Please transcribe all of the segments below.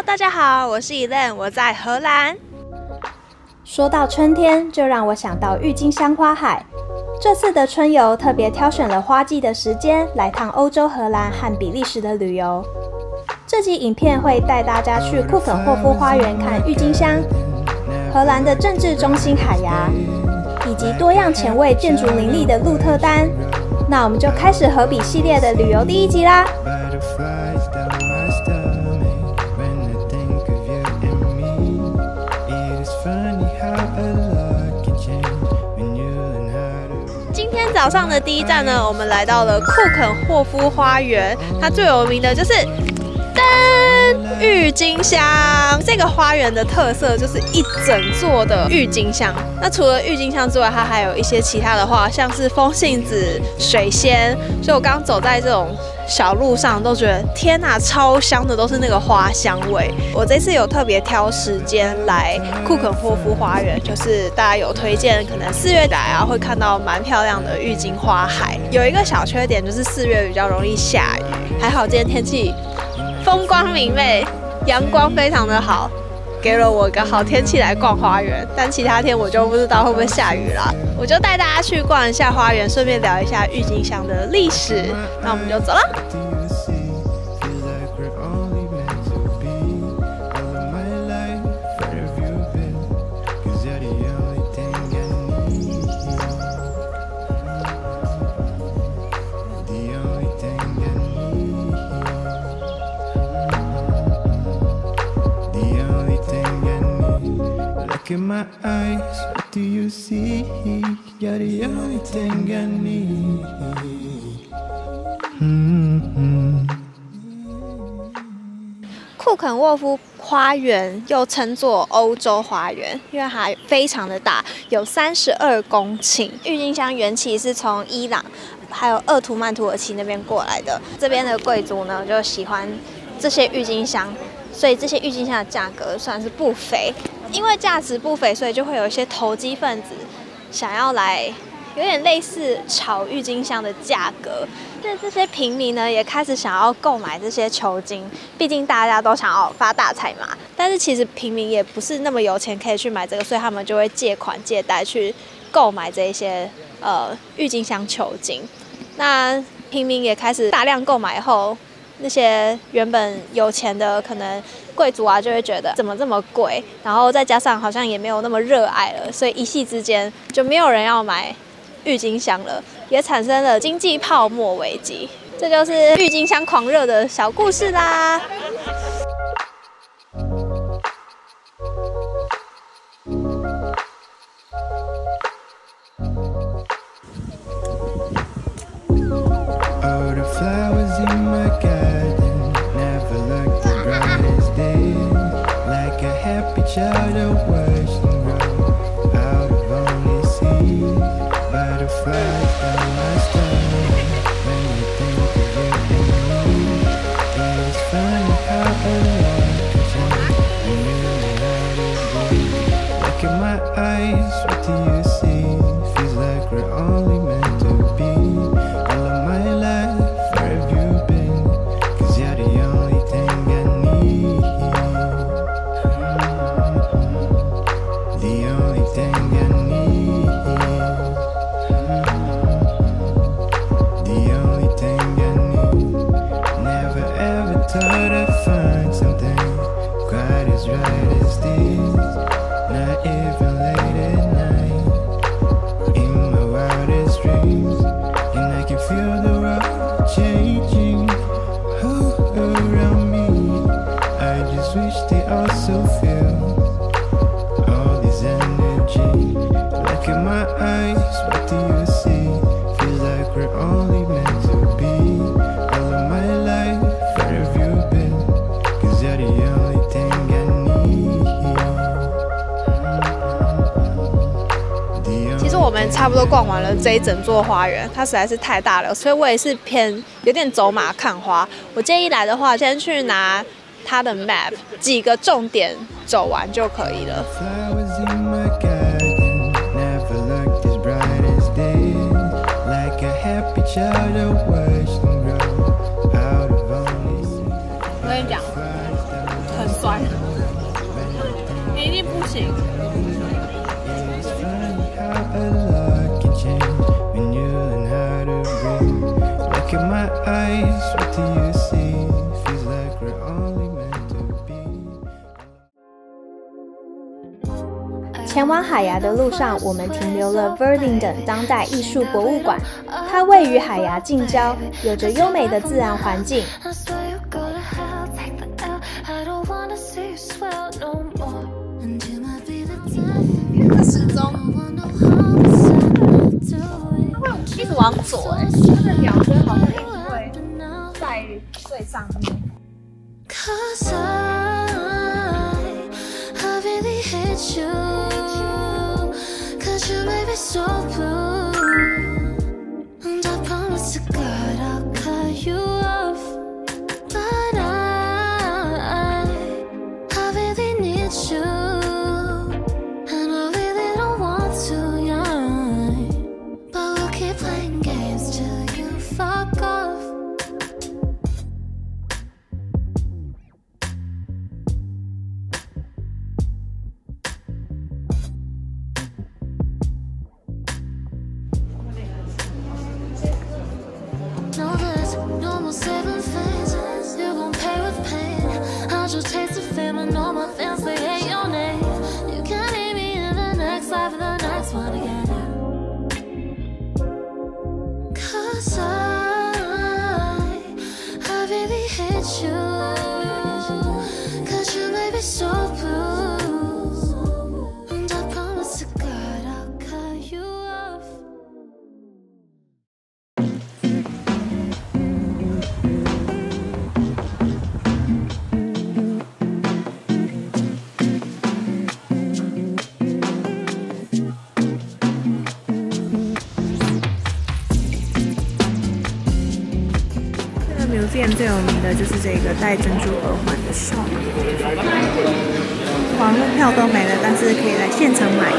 大家好，我是 Elaine， 我在荷兰。说到春天，就让我想到郁金香花海。这次的春游特别挑选了花季的时间，来趟欧洲荷兰和比利时的旅游。这集影片会带大家去库肯霍夫花园看郁金香，荷兰的政治中心海牙，以及多样前卫建筑林立的鹿特丹。那我们就开始荷比系列的旅游第一集啦。今天早上的第一站呢，我们来到了库肯霍夫花园，它最有名的就是郁金香。这个花园的特色就是一整座的郁金香。那除了郁金香之外，它还有一些其他的花，像是风信子、水仙。所以我刚走在这种小路上，都觉得天哪，超香的，都是那个花香味。我这次有特别挑时间来库肯霍夫花园，就是大家有推荐，可能4月来啊，会看到蛮漂亮的郁金花海。有一个小缺点就是4月比较容易下雨，还好今天天气风光明媚，阳光非常的好，给了我一个好天气来逛花园。但其他天我就不知道会不会下雨啦。我就带大家去逛一下花园，顺便聊一下郁金香的历史。那我们就走了。Look in my eyes, what do you see? You're the only thing I need. 库肯沃夫花园又称作欧洲花园，因为它非常的大，有32公顷。郁金香缘起是从伊朗还有鄂图曼土耳其那边过来的。这边的贵族呢就喜欢这些郁金香，所以这些郁金香的价格算是不菲。因为价值不菲，所以就会有一些投机分子想要来，有点类似炒郁金香的价格。这些平民呢，也开始想要购买这些球茎，毕竟大家都想要发大财嘛。但是其实平民也不是那么有钱可以去买这个，所以他们就会借款借贷去购买这些郁金香球茎。那平民也开始大量购买后，那些原本有钱的可能贵族啊，就会觉得怎么这么贵，然后再加上好像也没有那么热爱了，所以一夕之间就没有人要买郁金香了，也产生了经济泡沫危机。这就是郁金香狂热的小故事啦。All the flowers in my garden never looked the brightest day. Like a happy child of watching grow out of only seeds. Butterflies down my stomach when you think of you and me. It's funny how a lot can change when you let it be. Look in my eyes, what do you see? Feels like we're only meant to be. All of my life, where have you been? 'Cause you're the only thing I need. The only thing I need. The only thing I need. Never ever thought I'd find something quite as right as this. Not even late at night, in my wildest dreams. And I can feel the world changing around me. I just wish they also feel all this energy. Look in my eyes, what do you see? Feels like we're only meant to be. All of my life, where have you been? 'Cause you're the only thing I need. 其实我们差不多逛完了这一整座花园，它实在是太大了，所以我也是偏有点走马看花。我建议来的话，先去拿它的 map， 几个重点走完就可以了。Flowers in my garden never looked as bright as day. Like a happy child of watching grow out of only seeds. 我跟你讲，很酸，你一定不行。 It's funny how a lot can change when you learn how to breathe. Look at my eyes, what do you see? Feels like we're only meant to be. 前往海牙的路上，我们停留了 Worthington 当代艺术博物馆。它位于海牙近郊，有着优美的自然环境。时钟一直往左它的鸟声好像一直会在最上面。 Cause I really hate you. Cause you made me so blue. And I promise to God I'll cut you off. But I really need you. And I really don't want to, yeah. But we'll keep playing games till you fuck off. No, there's no more saving face. You gon' pay with pain. I just taste the fame and all my fans, they hate your name. You can't hate me in the next life and the next one again. Cause I really hate you. Cause you made me so blue. And I promise to God I'll cut you off. 这个 museum 最有名的就是这个戴珍珠耳环的少女，网络票都没了，但是可以来现场买。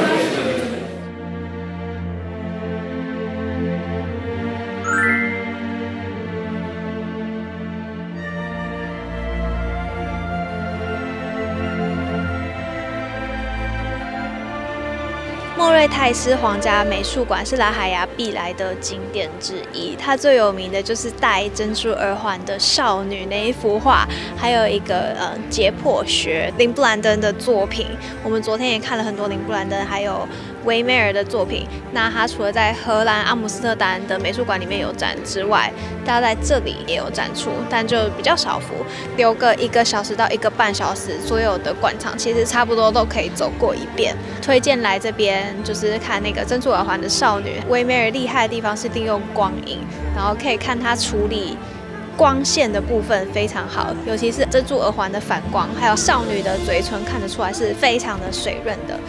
莫瑞泰斯皇家美术馆是来海牙必来的景点之一，它最有名的就是戴珍珠耳环的少女那一幅画，还有一个解剖学林布兰登的作品。我们昨天也看了很多林布兰登还有维梅尔的作品。那它除了在荷兰阿姆斯特丹的美术馆里面有展之外，它在这里也有展出，但就比较少幅，留个1个小时到1个半小时，所有的馆场其实差不多都可以走过一遍。推荐来这边就是看那个珍珠耳环的少女。维梅尔厉害的地方是利用光影，然后可以看她处理光线的部分非常好，尤其是珍珠耳环的反光，还有少女的嘴唇看得出来是非常的水润的。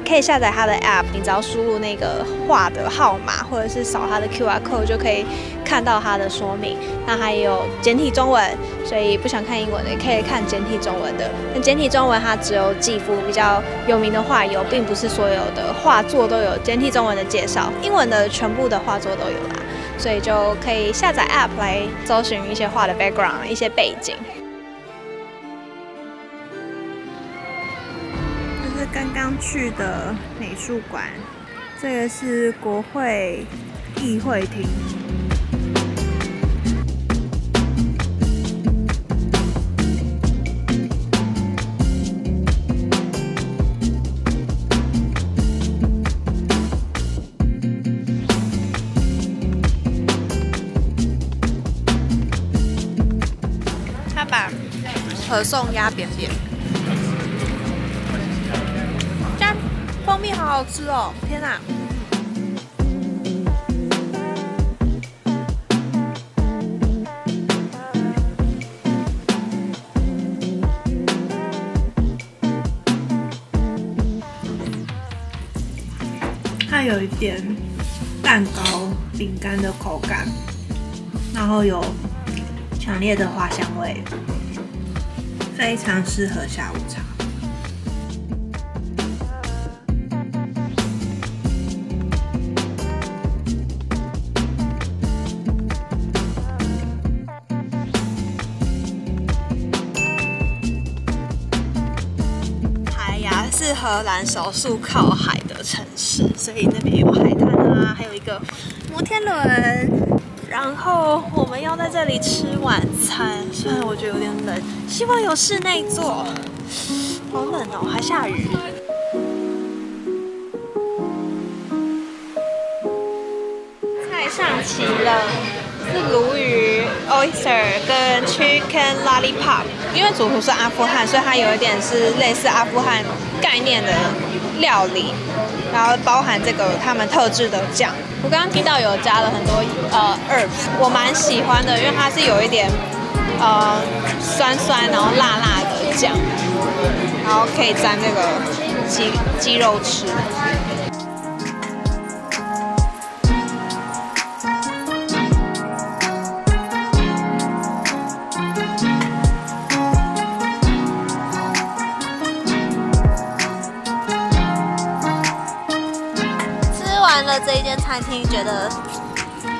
可以下载它的 App， 你只要输入那个画的号码，或者是扫它的 QR code 就可以看到它的说明。那还有简体中文，所以不想看英文的也可以看简体中文的。那简体中文它只有几幅比较有名的画有，并不是所有的画作都有简体中文的介绍，英文的全部的画作都有啦。所以就可以下载 App 来搜寻一些画的 background， 一些背景。这是刚刚去的美术馆，这个是国会议会厅。他把可颂压扁扁，加蜂蜜好好吃哦！天哪！它有一点蛋糕、饼干的口感，然后有强烈的花香味，非常适合下午茶。是荷兰少数靠海的城市，所以那边有海滩啊，还有一个摩天轮。然后我们要在这里吃晚餐，虽然我觉得有点冷，希望有室内坐。好冷哦，还下雨。菜上齐了，是鲈鱼 oyster 跟 chicken lollipop。因为主厨是阿富汗，所以它有一点是类似阿富汗概念的料理，然后包含这个他们特制的酱。我刚刚听到有加了很多herbs， 我蛮喜欢的，因为它是有一点酸酸然后辣辣的酱，然后可以沾那个鸡肉吃。这一间餐厅觉得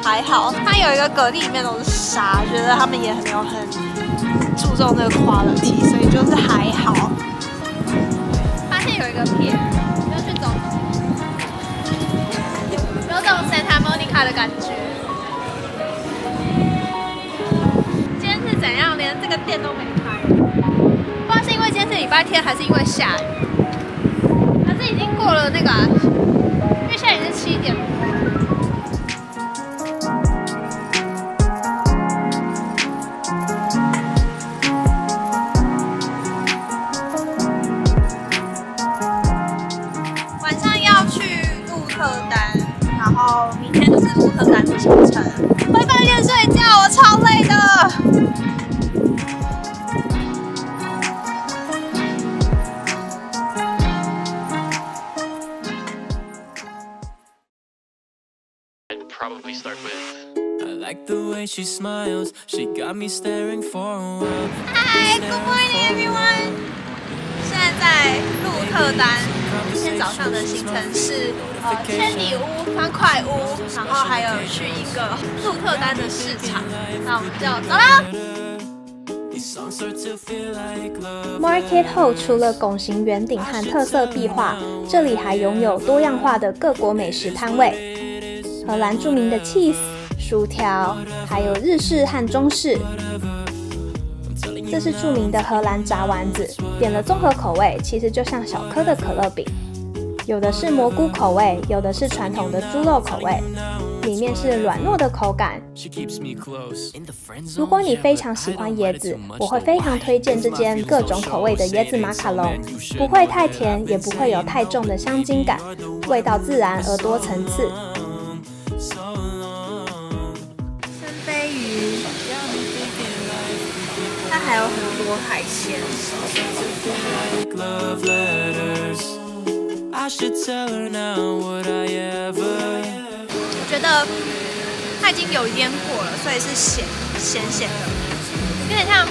还好，它有一个蛤蜊里面都是沙，觉得他们也没有很注重那个 quality， 所以就是还好。发现有一个撇，要去走，有种 Santa Monica 的感觉。今天是怎样，连这个店都没开？不知道是因为今天是礼拜天，还是因为下雨，还是已经过了那个因为现在已经是7点。晚上要去鹿特丹，然后明天就是鹿特丹的行程。回饭店睡觉，我超累的。Probably start with I like the way she smiles. She got me staring for a while. Hi, good morning everyone. 现在在鹿特丹，今天早上的行程是千里屋、方块屋，然后还有去一个鹿特丹的市场。那我们就走啦。Market 后，除了拱形圆顶和特色壁画，这里还拥有多样化的各国美食摊位。荷兰著名的 cheese、薯条，还有日式和中式。这是著名的荷兰炸丸子，点了综合口味，其实就像小颗的可乐饼。有的是蘑菇口味，有的是传统的猪肉口味，里面是软糯的口感。如果你非常喜欢椰子，我会非常推荐这间各种口味的椰子马卡龙，不会太甜，也不会有太重的香精感，味道自然而多层次。生飞鱼，它还有很多海鲜。我觉得它已经有腌过了，所以是咸的，有点像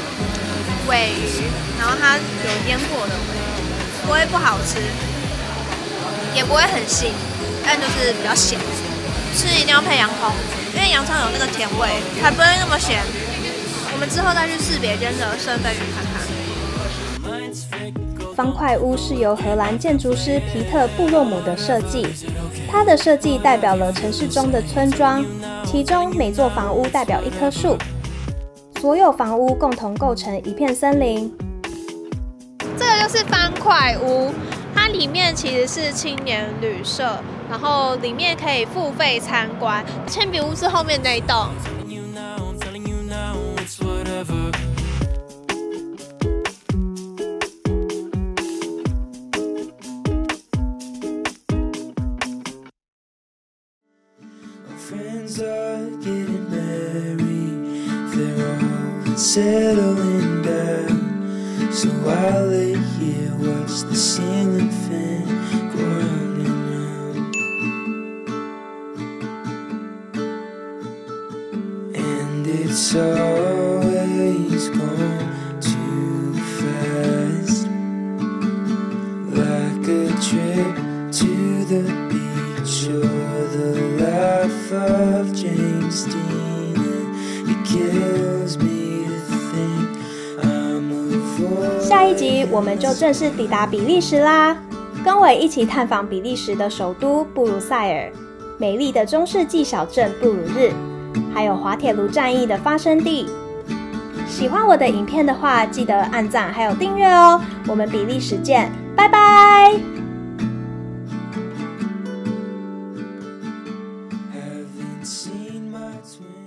尾鱼，然后它有腌过的，不会不好吃，也不会很腥，但就是比较咸。吃一定要配洋葱，因为洋葱有那个甜味，才不会那么咸。我们之后再去试别间的生飞鱼看看。方块屋是由荷兰建筑师皮特·布洛姆的设计，他的设计代表了城市中的村庄，其中每座房屋代表一棵树，所有房屋共同构成一片森林。这个就是方块屋，它里面其实是青年旅社，然后里面可以付费参观。铅笔屋是后面那一栋。Friends are getting married, they're all settling down. So I lay here, watch the ceiling fan go round and round. And it's always gone too fast, like a trip to the beach or the life of James Dean. And it kills me to think I'm avoiding. 下一集我们就正式抵达比利时啦！跟我一起探访比利时的首都布鲁塞尔，美丽的中世纪小镇布鲁日，还有滑铁卢战役的发生地。喜欢我的影片的话，记得按赞还有订阅哦。我们比利时见，拜拜。Haven't seen my twin.